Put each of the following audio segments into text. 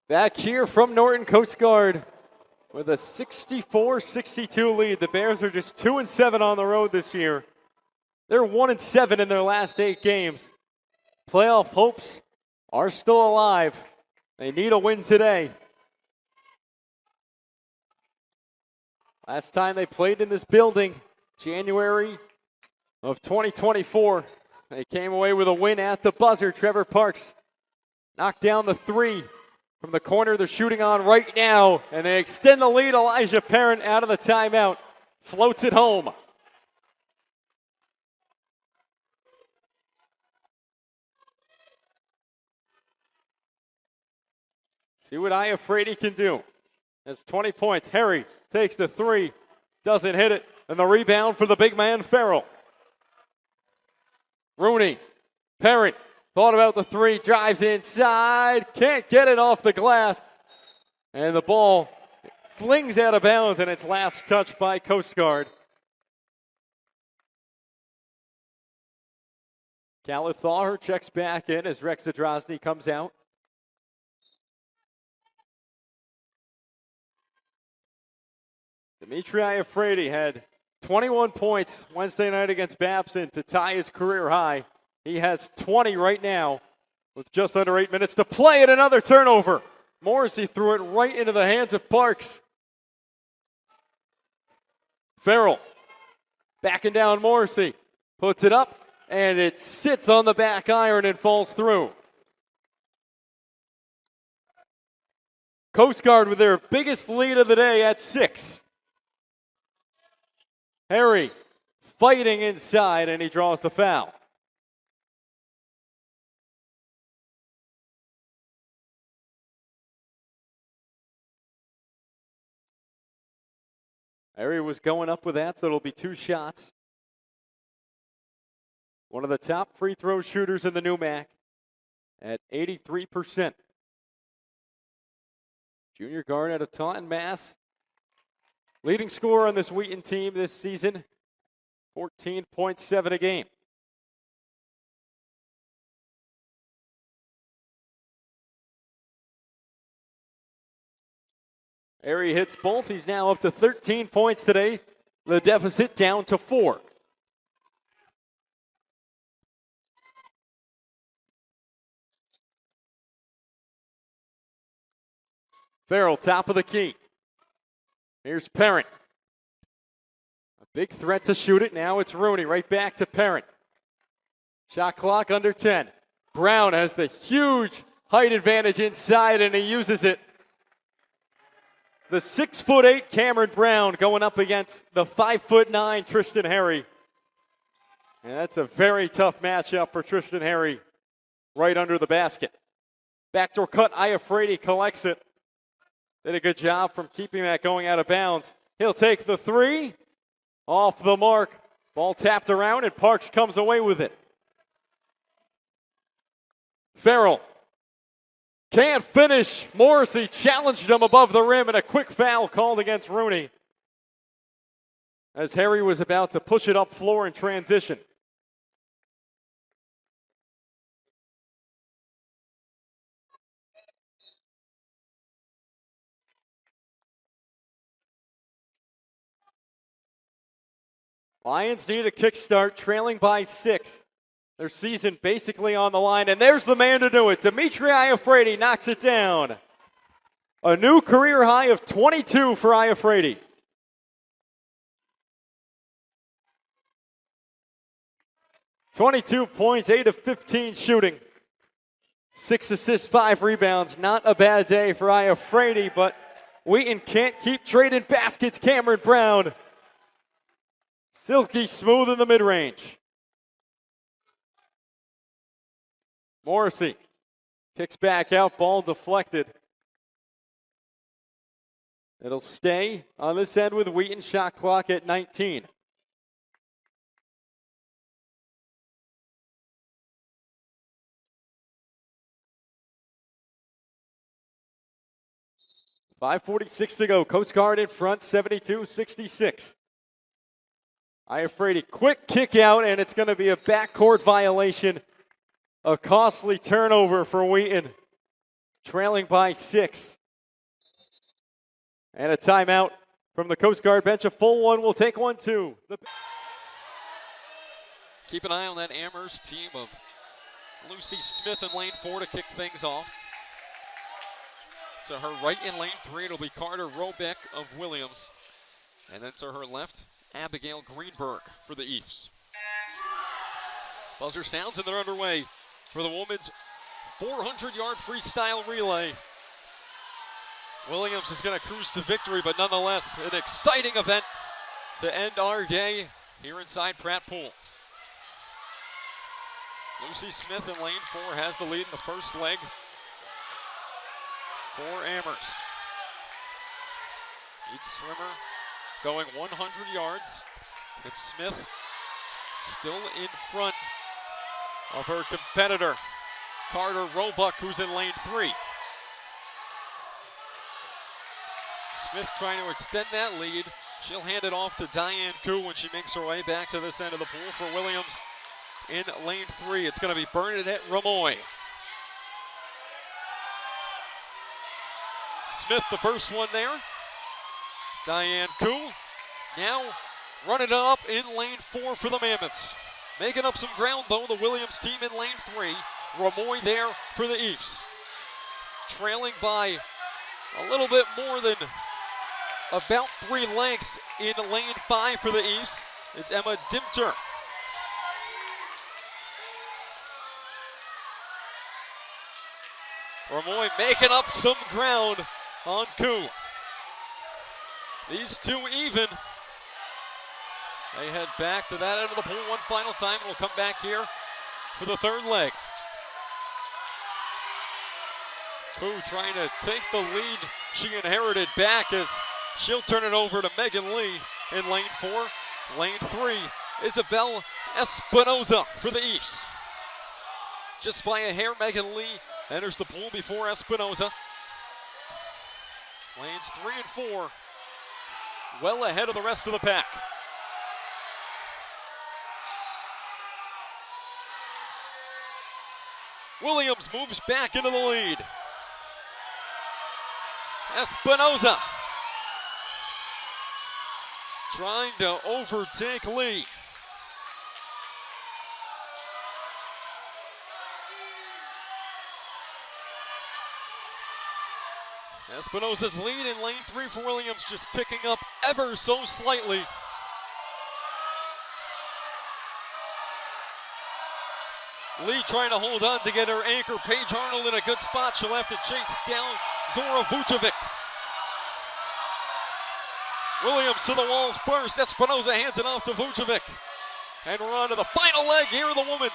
Back here from Norton Coast Guard with a 64-62 lead. The Bears are just 2-7 on the road this year. They're 1-7 in their last 8 games. Playoff hopes are still alive. They need a win today. Last time they played in this building, January of 2024, they came away with a win at the buzzer. Trevor Parks knocked down the 3 from the corner they're shooting on right now, and they extend the lead. Elijah Parent out of the timeout, floats it home. See what Iafrate can do. That's 20 points. Harry takes the 3, doesn't hit it, and the rebound for the big man, Farrell. Rooney, Parent, thought about the 3, drives inside, can't get it off the glass, and the ball flings out of bounds, and it's last touched by Coast Guard. Khaled Thaher checks back in as Rex Zadrozny comes out. Dimitri Iafrate had 21 points Wednesday night against Babson to tie his career high. He has 20 right now with just under 8 minutes to play, and another turnover. Morrissey threw it right into the hands of Parks. Farrell backing down Morrissey. Puts it up, and it sits on the back iron and falls through. Coast Guard with their biggest lead of the day at 6. Harry fighting inside, and he draws the foul. Harry was going up with that, so it'll be 2 shots. One of the top free throw shooters in the new MAC at 83%. Junior guard out of Taunton, Mass. Leading scorer on this Wheaton team this season, 14.7 a game. Harry hits both. He's now up to 13 points today. The deficit down to 4. Farrell, top of the key. Here's Parent. A big threat to shoot it. Now it's Rooney. Right back to Parent. Shot clock under 10. Brown has the huge height advantage inside, and he uses it. The 6'8" Cameron Brown going up against the 5'9" Tristan Harry. And that's a very tough matchup for Tristan Harry right under the basket. Backdoor cut, Iafrate collects it. Did a good job from keeping that going out of bounds. He'll take the 3. Off the mark. Ball tapped around, and Parks comes away with it. Farrell can't finish. Morrissey challenged him above the rim, and a quick foul called against Rooney as Harry was about to push it up floor in transition. Lions need a kickstart, trailing by 6. Their season basically on the line, and there's the man to do it. Dimitri Iafrate knocks it down. A new career high of 22 for Iafrate. (22 points, 8 of 15 shooting. 6 assists, 5 rebounds. Not a bad day for Iafrate, but Wheaton can't keep trading baskets. Cameron Brown. Silky smooth in the mid-range. Morrissey kicks back out, ball deflected. It'll stay on this end with Wheaton, shot clock at 19. .546 to go. Coast Guard in front, 72-66. Iafrate, quick kick out, and it's going to be a backcourt violation. A costly turnover for Wheaton, trailing by 6. And a timeout from the Coast Guard bench. A full one will take 1-2. Keep an eye on that Amherst team of Lucy Smith in lane 4 to kick things off. To her right in lane 3, it'll be Carter Robeck of Williams. And then to her left, Abigail Greenberg for the East. Buzzer sounds and they're underway for the women's 400-yard freestyle relay. Williams is going to cruise to victory, but nonetheless, an exciting event to end our day here inside Pratt Pool. Lucy Smith in lane 4 has the lead in the first leg for Amherst. Each swimmer going 100 yards, and Smith still in front of her competitor, Carter Roebuck, who's in lane 3. Smith trying to extend that lead. She'll hand it off to Diane Koo when she makes her way back to this end of the pool for Williams in lane 3. It's going to be Bernadette Ramoy. Smith, the first one there. Diane Koo now running it up in lane 4 for the Mammoths. Making up some ground, though, the Williams team in lane 3. Ramoy there for the East. Trailing by a little bit more than about 3 lengths in lane 5 for the East. It's Emma Dimter. Ramoy making up some ground on Koo. These two even. They head back to that end of the pool one final time, and we'll come back here for the third leg. Koo trying to take the lead she inherited back as she'll turn it over to Megan Lee in lane 4. Lane 3, Isabel Espinoza for the East. Just by a hair, Megan Lee enters the pool before Espinoza. Lanes 3 and 4, well ahead of the rest of the pack. Williams moves back into the lead. Espinoza trying to overtake Lee. Espinoza's lead in lane 3 for Williams just ticking up ever so slightly. Lee trying to hold on to get her anchor. Paige Arnold in a good spot. She'll have to chase down Zora Vucevic. Williams to the wall first. Espinoza hands it off to Vucevic. And we're on to the final leg here of the women's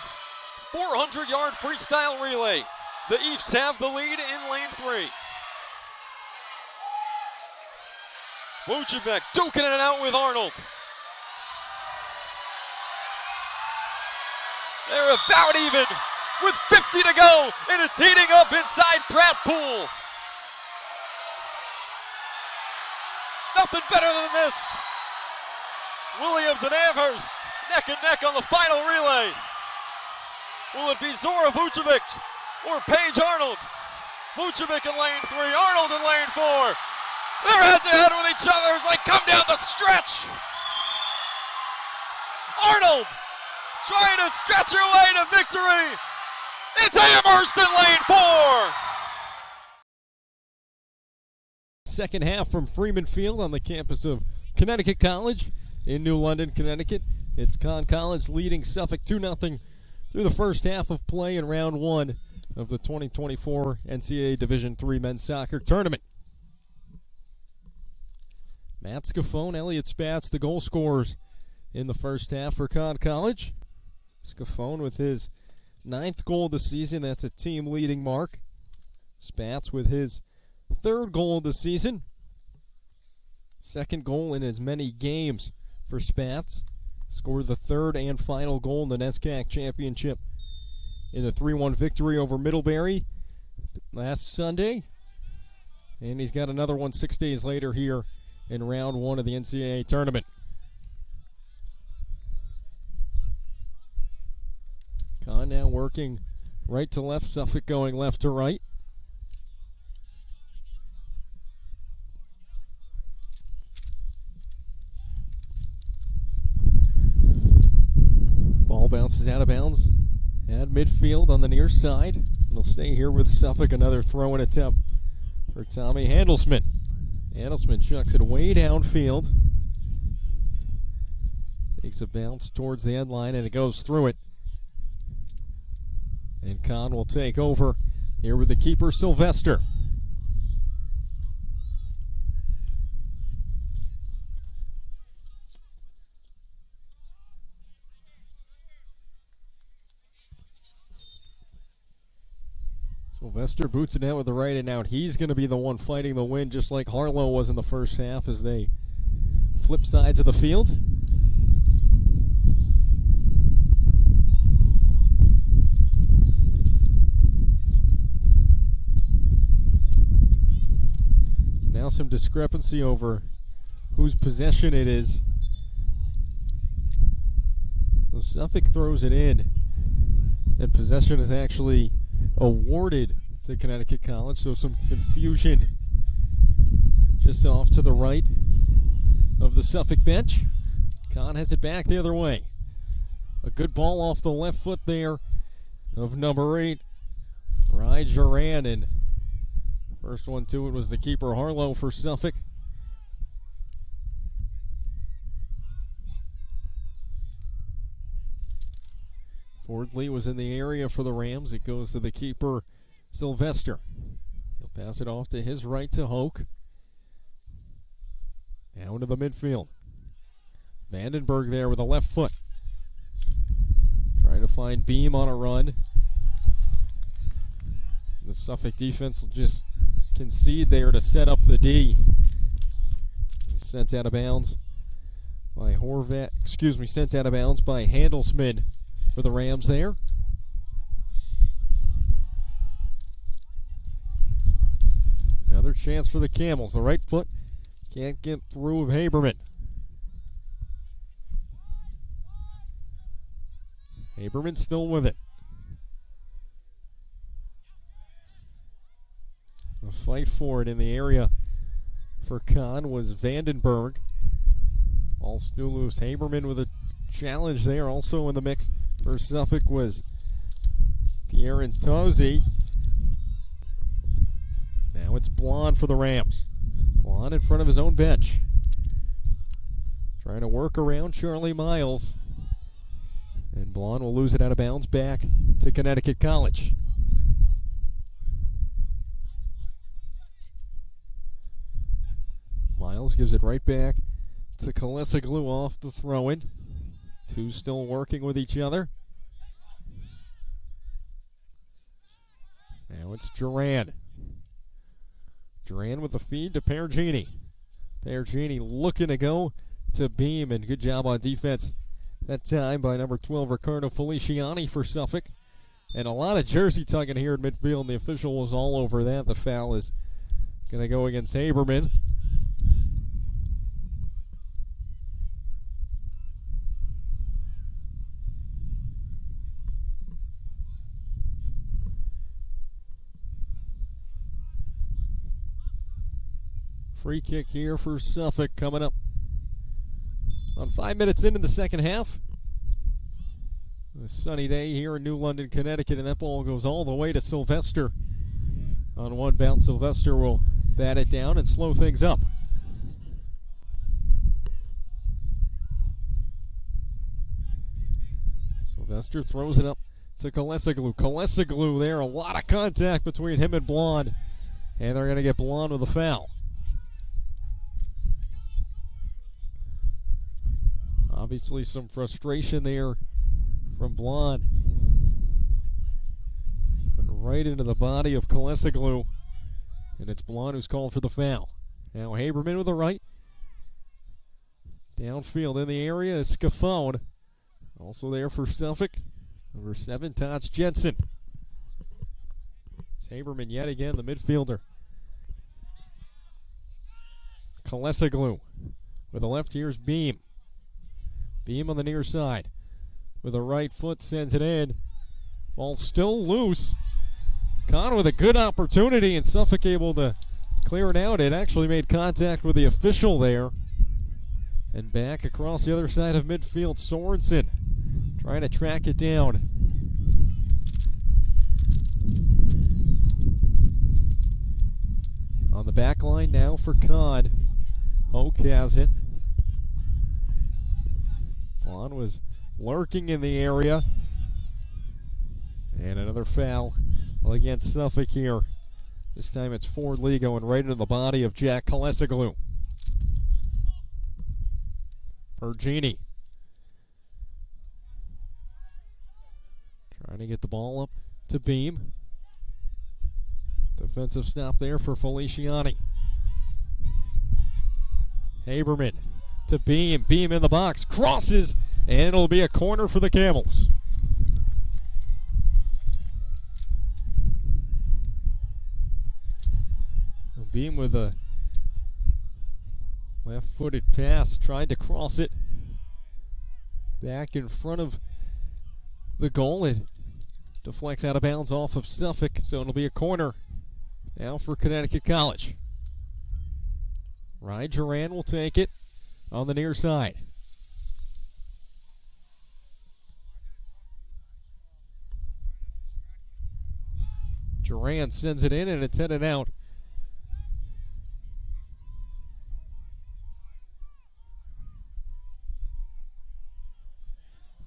400-yard freestyle relay. The East have the lead in lane 3. Vucevic duking it out with Arnold. They're about even with 50 to go, and it's heating up inside Pratt Pool. Nothing better than this. Williams and Amherst neck and neck on the final relay. Will it be Zora Vucevic or Paige Arnold? Vucevic in lane 3, Arnold in lane 4. They're head to head with each other as they come down the stretch. Arnold trying to stretch her way to victory. It's Amherst in lane 4. Second half from Freeman Field on the campus of Connecticut College in New London, Connecticut. It's Conn College leading Suffolk 2-0 through the first half of play in round 1 of the 2024 NCAA Division III Men's Soccer Tournament. Matt Scafone, Elliot Spatz, the goal scorers in the first half for Conn College. Scafone with his 9th goal of the season. That's a team-leading mark. Spatz with his 3rd goal of the season. 2nd goal in as many games for Spatz. Scored the 3rd and final goal in the NESCAC Championship in the 3-1 victory over Middlebury last Sunday. And he's got another one 6 days later here in round 1 of the NCAA tournament. Kahn now working right to left, Suffolk going left to right. Ball bounces out of bounds at midfield on the near side. It'll stay here with Suffolk. Another throw-in attempt for Tommy Handelsman. Handelsman chucks it way downfield. Takes a bounce towards the end line, and it goes through it. And Kahn will take over here with the keeper, Sylvester. Sylvester boots it out with the right and out. He's going to be the one fighting the win, just like Harlow was in the first half as they flip sides of the field. Now some discrepancy over whose possession it is. So Suffolk throws it in, and possession is actually awarded to Connecticut College, so some confusion just off to the right of the Suffolk bench. Kahn has it back the other way. A good ball off the left foot there of number 8, Rye Duran, and first one to it was the keeper Harlow for Suffolk. Fordley was in the area for the Rams. It goes to the keeper, Sylvester. He'll pass it off to his right to Hoke. Now into the midfield. Vandenberg there with a left foot. Trying to find Beam on a run. The Suffolk defense will just concede there to set up the D. He's sent out of bounds by sent out of bounds by Handelsman for the Rams there. Another chance for the Camels. The right foot can't get through of Haberman. Haberman still with it. The fight for it in the area for Kahn was Vandenberg. All still loose. Haberman with a challenge there. Also in the mix for Suffolk was Pierre Intozzi. Now it's Blond for the Rams. Blond in front of his own bench. Trying to work around Charlie Miles. And Blond will lose it out of bounds back to Connecticut College. Miles gives it right back to Kalesaglu off the throw-in. Two still working with each other. Now it's Duran. Duran with the feed to Pergini. Pergini looking to go to Beam, and good job on defense that time by number 12, Ricardo Feliciani for Suffolk. And a lot of jersey tugging here in midfield, and the official was all over that. The foul is going to go against Haberman. Free kick here for Suffolk coming up on 5 minutes into the second half. A sunny day here in New London, Connecticut, and that ball goes all the way to Sylvester. On one bounce, Sylvester will bat it down and slow things up. Sylvester throws it up to Kalesaglu. Kalesaglu there, a lot of contact between him and Blond, and they're going to get Blond with a foul. Obviously some frustration there from Blond. Went right into the body of Kalesaglu, and it's Blond who's called for the foul. Now Haberman with the right. Downfield in the area is Scafone. Also there for Suffolk. Number 7, Tots Jensen. It's Haberman yet again, the midfielder. Kalesaglu with the left, here's Beam. Beam on the near side with a right foot sends it in. Ball still loose. Kahn with a good opportunity, and Suffolk able to clear it out. It actually made contact with the official there. And back across the other side of midfield, Sorensen trying to track it down. On the back line now for Kahn. Hoke has it. Vaughn was lurking in the area. And another foul against Suffolk here. This time it's Ford Lee going right into the body of Jack Kalesoglu. Pergini trying to get the ball up to Beam. Defensive stop there for Feliciani. Haberman to Beam. Beam in the box. Crosses. And it'll be a corner for the Camels. Beam with a left-footed pass. Tried to cross it back in front of the goal. It deflects out of bounds off of Suffolk. So it'll be a corner now for Connecticut College. Ryan Duran will take it on the near side. Duran sends it in and it's headed out.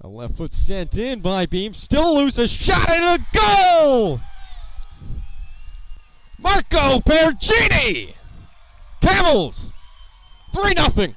A left foot sent in by Beam. Still loose. A shot and a goal! Marco Pergini! Camels 3-0.